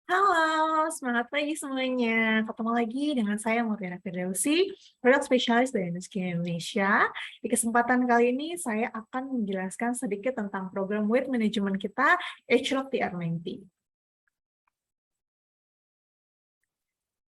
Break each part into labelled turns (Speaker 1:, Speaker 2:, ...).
Speaker 1: Halo, semangat pagi semuanya. Ketemu lagi dengan saya Murtiana Firdausi, produk spesialis dari Nuskin Indonesia. Di kesempatan kali ini saya akan menjelaskan sedikit tentang program weight management kita, HLTR90.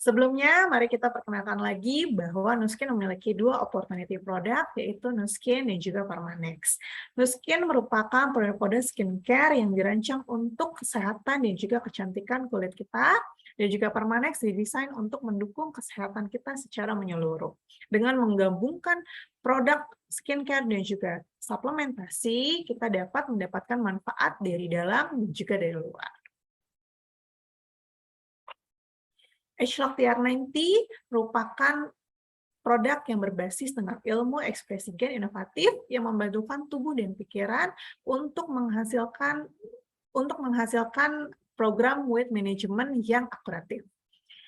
Speaker 1: Sebelumnya, mari kita perkenalkan lagi bahwa Nuskin memiliki dua opportunity product, yaitu Nuskin dan juga Permanex. Nuskin merupakan produk-produk skincare yang dirancang untuk kesehatan dan juga kecantikan kulit kita, dan juga Permanex didesain untuk mendukung kesehatan kita secara menyeluruh. Dengan menggabungkan produk skincare dan juga suplementasi, kita dapat mendapatkan manfaat dari dalam dan juga dari luar. H-Lock TR90 merupakan produk yang berbasis dengan ilmu ekspresi gen inovatif yang membantukan tubuh dan pikiran untuk menghasilkan program weight management yang akuratif.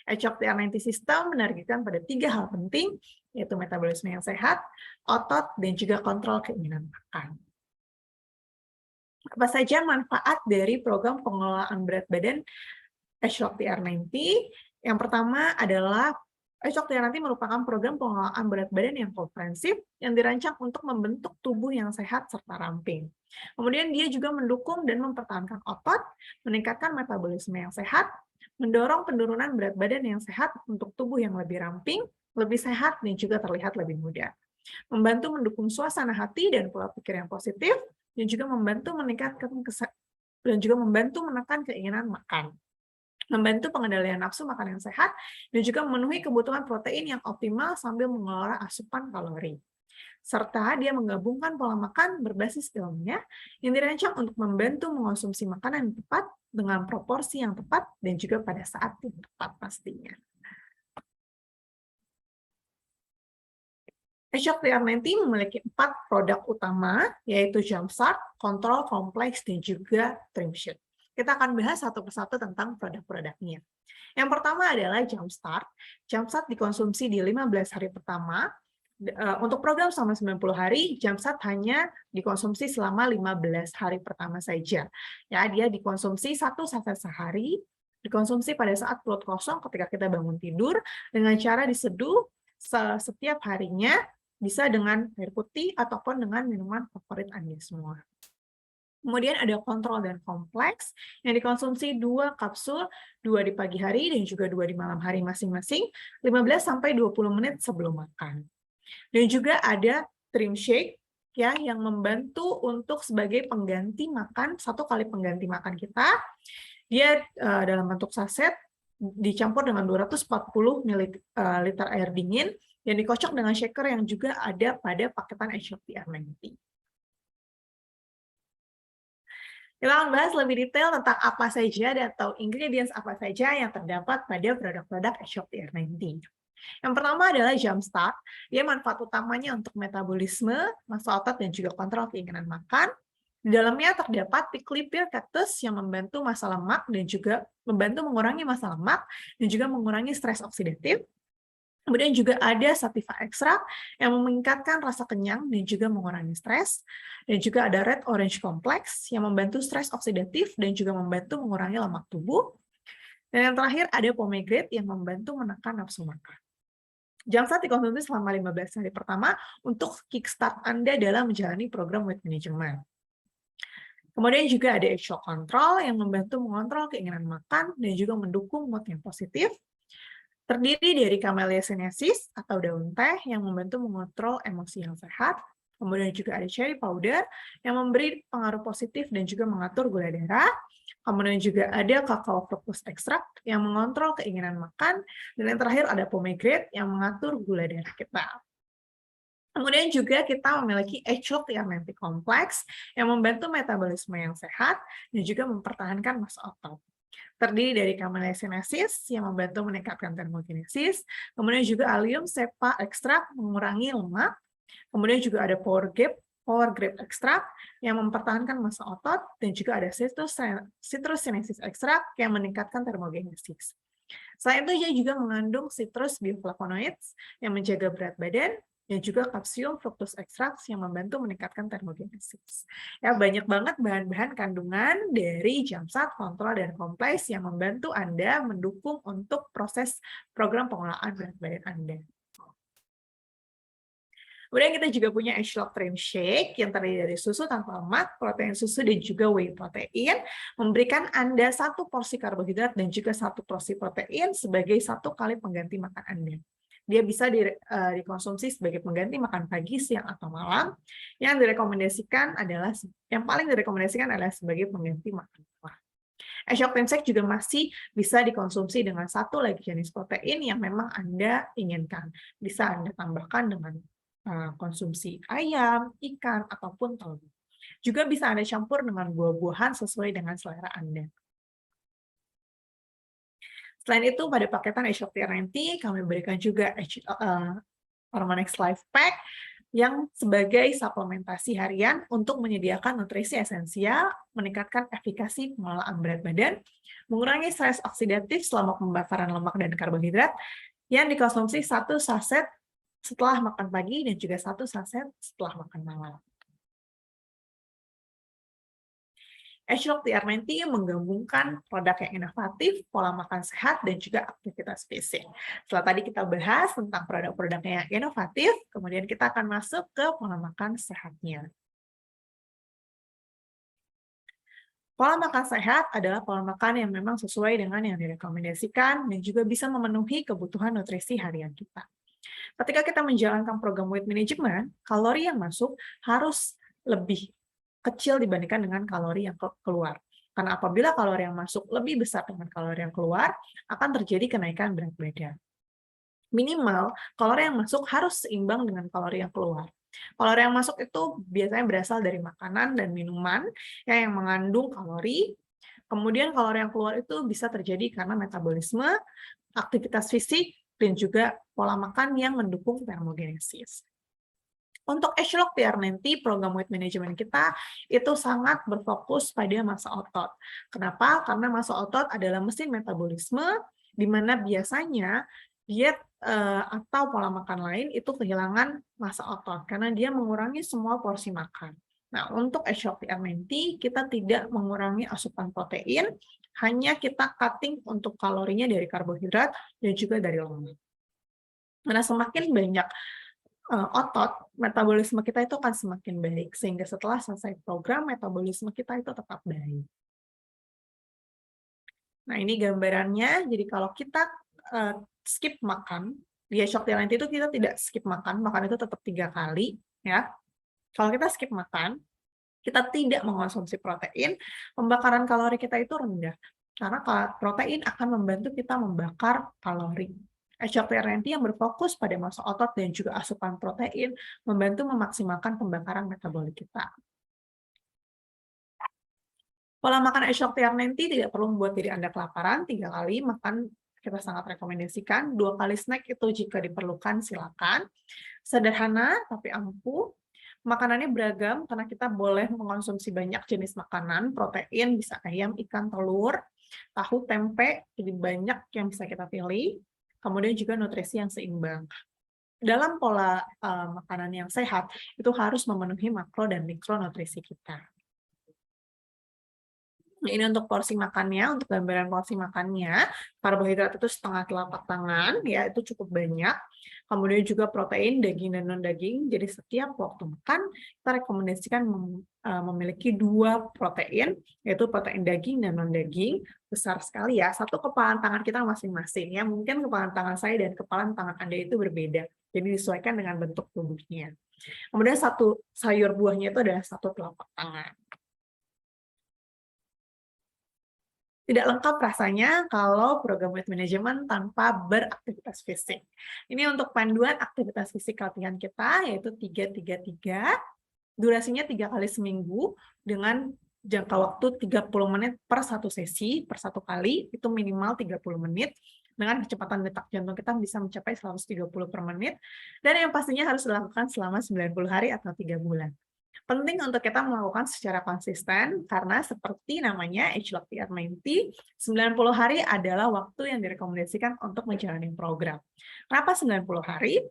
Speaker 1: H-Lock TR90 System menargetkan pada 3 hal penting, yaitu metabolisme yang sehat, otot, dan juga kontrol keinginan makan. Apa saja manfaat dari program pengelolaan berat badan H-Lock TR90? Yang pertama adalah H-Lock TR90 merupakan program pengelolaan berat badan yang komprehensif yang dirancang untuk membentuk tubuh yang sehat serta ramping. Kemudian dia juga mendukung dan mempertahankan otot, meningkatkan metabolisme yang sehat, mendorong penurunan berat badan yang sehat untuk tubuh yang lebih ramping, lebih sehat, dan juga terlihat lebih muda. Membantu mendukung suasana hati dan pola pikir yang positif, dan juga membantu menekan keinginan makan, membantu pengendalian nafsu makan yang sehat, dan juga memenuhi kebutuhan protein yang optimal sambil mengelola asupan kalori. Serta dia menggabungkan pola makan berbasis ilmiah yang dirancang untuk membantu mengonsumsi makanan yang tepat dengan proporsi yang tepat dan juga pada saat yang tepat pastinya. H-Shock TR90 memiliki 4 produk utama, yaitu Jumpstart, Control, Complex, dan juga Trimshoot. Kita akan bahas satu persatu tentang produk-produknya. Yang pertama adalah Jumpstart. Jumpstart dikonsumsi di 15 hari pertama. Untuk program selama 90 hari, Jumpstart hanya dikonsumsi selama 15 hari pertama saja. Ya, dia dikonsumsi 1 saset sehari, dikonsumsi pada saat perut kosong ketika kita bangun tidur, dengan cara diseduh setiap harinya, bisa dengan air putih ataupun dengan minuman favorit Anda semua. Kemudian ada kontrol dan kompleks yang dikonsumsi 2 kapsul, 2 di pagi hari dan juga 2 di malam hari masing-masing, 15-20 menit sebelum makan. Dan juga ada Trim Shake ya yang membantu untuk sebagai pengganti makan, 1 kali pengganti makan kita. Dia dalam bentuk saset dicampur dengan 240 ml air dingin yang dikocok dengan shaker yang juga ada pada paketan H-Shock TR90. Kita akan bahas lebih detail tentang apa saja atau ingredients apa saja yang terdapat pada produk-produk H-Shock TR90. Yang pertama adalah Jumpstart. Dia manfaat utamanya untuk metabolisme, massa otot, dan juga kontrol keinginan makan. Di dalamnya terdapat Prickly Pear Cactus yang membantu massa lemak dan juga membantu mengurangi massa lemak dan juga mengurangi stres oksidatif. Kemudian juga ada Sativa Extract yang meningkatkan rasa kenyang dan juga mengurangi stres. Dan juga ada Red Orange Complex yang membantu stres oksidatif dan juga membantu mengurangi lemak tubuh. Dan yang terakhir ada Pomegranate yang membantu menekan nafsu makan. Jumpstart dikonsumsi selama 15 hari pertama untuk kickstart Anda dalam menjalani program weight management. Kemudian juga ada H-Shock Control yang membantu mengontrol keinginan makan dan juga mendukung mood yang positif. Terdiri dari Camellia sinensis atau daun teh yang membantu mengontrol emosi yang sehat. Kemudian juga ada cherry powder yang memberi pengaruh positif dan juga mengatur gula darah. Kemudian juga ada kakao fructose extract yang mengontrol keinginan makan. Dan yang terakhir ada pomegranate yang mengatur gula darah kita. Kemudian juga kita memiliki H-Shock TR90 Complex yang membantu metabolisme yang sehat dan juga mempertahankan massa otot. Terdiri dari Camellia sinensis yang membantu meningkatkan termogenesis, kemudian juga Allium cepa extract mengurangi lemak, kemudian juga ada Power Grape extract yang mempertahankan massa otot, dan juga ada Citrus sinensis extract yang meningkatkan termogenesis. Selain itu, dia juga mengandung citrus bioflavonoids yang menjaga berat badan, dan juga kapsium fructose extract yang membantu meningkatkan termogenesis. Ya, banyak banget bahan-bahan kandungan dari Jamsat, kontrol, dan kompleks yang membantu Anda mendukung untuk proses program pengolahan berat badan Anda. Kemudian kita juga punya Age-Lock Trim Shake yang terdiri dari susu tanpa lemak, protein susu, dan juga whey protein, memberikan Anda 1 porsi karbohidrat dan juga 1 porsi protein sebagai 1 kali pengganti makan Anda. Dia bisa dikonsumsi sebagai pengganti makan pagi, siang, atau malam. Yang paling direkomendasikan adalah sebagai pengganti makan malam. Age-Lock Trim Shake juga masih bisa dikonsumsi dengan 1 lagi jenis protein yang memang Anda inginkan. Bisa Anda tambahkan dengan konsumsi ayam, ikan, ataupun telur. Juga bisa Anda campur dengan buah-buahan sesuai dengan selera Anda. Selain itu, pada paketan Age-Lock TR90, kami berikan juga Hormonex Life Pack yang sebagai suplementasi harian untuk menyediakan nutrisi esensial, meningkatkan efikasi pengelolaan berat badan, mengurangi stres oksidatif selama pembakaran lemak dan karbohidrat, yang dikonsumsi 1 saset setelah makan pagi dan juga 1 saset setelah makan malam. Age-Lock TR90 menggabungkan produk yang inovatif, pola makan sehat, dan juga aktivitas fisik. Setelah tadi kita bahas tentang produk-produknya yang inovatif, kemudian kita akan masuk ke pola makan sehatnya. Pola makan sehat adalah pola makan yang memang sesuai dengan yang direkomendasikan dan juga bisa memenuhi kebutuhan nutrisi harian kita. Ketika kita menjalankan program weight management, kalori yang masuk harus lebih kecil dibandingkan dengan kalori yang keluar. Karena apabila kalori yang masuk lebih besar dengan kalori yang keluar, akan terjadi kenaikan berat badan. Minimal, kalori yang masuk harus seimbang dengan kalori yang keluar. Kalori yang masuk itu biasanya berasal dari makanan dan minuman yang mengandung kalori. Kemudian kalori yang keluar itu bisa terjadi karena metabolisme, aktivitas fisik, dan juga pola makan yang mendukung termogenesis. Untuk Age-Lock TR90, program weight management kita itu sangat berfokus pada massa otot. Kenapa? Karena massa otot adalah mesin metabolisme, di mana biasanya diet atau pola makan lain itu kehilangan massa otot, karena dia mengurangi semua porsi makan. Nah, untuk Age-Lock TR90, kita tidak mengurangi asupan protein, hanya kita cutting untuk kalorinya dari karbohidrat dan juga dari lemak. Karena semakin banyak otot, metabolisme kita itu akan semakin baik, sehingga setelah selesai program, metabolisme kita itu tetap baik. Nah, ini gambarannya. Jadi kalau kita skip makan, di Age-Lock TR90 itu kita tidak skip makan itu tetap 3 kali, ya. Kalau kita skip makan, kita tidak mengkonsumsi protein, pembakaran kalori kita itu rendah. Karena protein akan membantu kita membakar kalori. Age-Lock TR90 yang berfokus pada massa otot dan juga asupan protein membantu memaksimalkan pembakaran metabolik kita. Pola makan Age-Lock TR90 tidak perlu membuat diri Anda kelaparan, 3 kali makan kita sangat rekomendasikan, 2 kali snack itu jika diperlukan silakan. Sederhana tapi ampuh. Makanannya beragam karena kita boleh mengkonsumsi banyak jenis makanan, protein, bisa ayam, ikan, telur, tahu, tempe, jadi banyak yang bisa kita pilih. Kemudian juga nutrisi yang seimbang. Dalam pola makanan yang sehat, itu harus memenuhi makro dan mikronutrisi kita. Nah, ini untuk porsi makannya, untuk gambaran porsi makannya, karbohidrat itu setengah telapak tangan, ya itu cukup banyak. Kemudian juga protein, daging dan non-daging, jadi setiap waktu makan, kita rekomendasikan memiliki 2 protein, yaitu protein daging dan non-daging, besar sekali ya, satu kepalan tangan kita masing-masing, ya mungkin kepalan tangan saya dan kepalan tangan Anda itu berbeda, jadi disesuaikan dengan bentuk tubuhnya. Kemudian satu sayur buahnya itu adalah 1 telapak tangan. Tidak lengkap rasanya kalau program weight management tanpa beraktivitas fisik. Ini untuk panduan aktivitas fisik latihan kita, yaitu 3-3-3, durasinya 3 kali seminggu, dengan jangka waktu 30 menit per 1 sesi, per 1 kali, itu minimal 30 menit, dengan kecepatan detak jantung kita bisa mencapai 130 per menit, dan yang pastinya harus dilakukan selama 90 hari atau 3 bulan. Penting untuk kita melakukan secara konsisten karena seperti namanya Age-Lock TR90, 90 hari adalah waktu yang direkomendasikan untuk menjalani program. Kenapa 90 hari?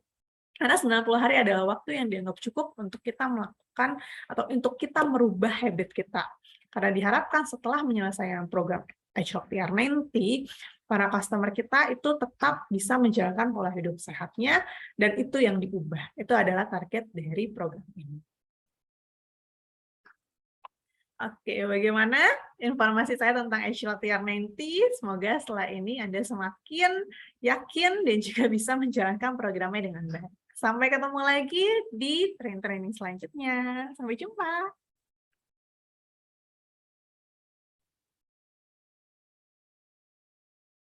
Speaker 1: Karena 90 hari adalah waktu yang dianggap cukup untuk kita melakukan atau untuk kita merubah habit kita. Karena diharapkan setelah menyelesaikan program HLTR90, para customer kita itu tetap bisa menjalankan pola hidup sehatnya dan itu yang diubah. Itu adalah target dari program ini. Oke, bagaimana informasi saya tentang HLTR90? Semoga setelah ini Anda semakin yakin dan juga bisa menjalankan programnya dengan baik. Sampai ketemu lagi di training-training selanjutnya. Sampai jumpa.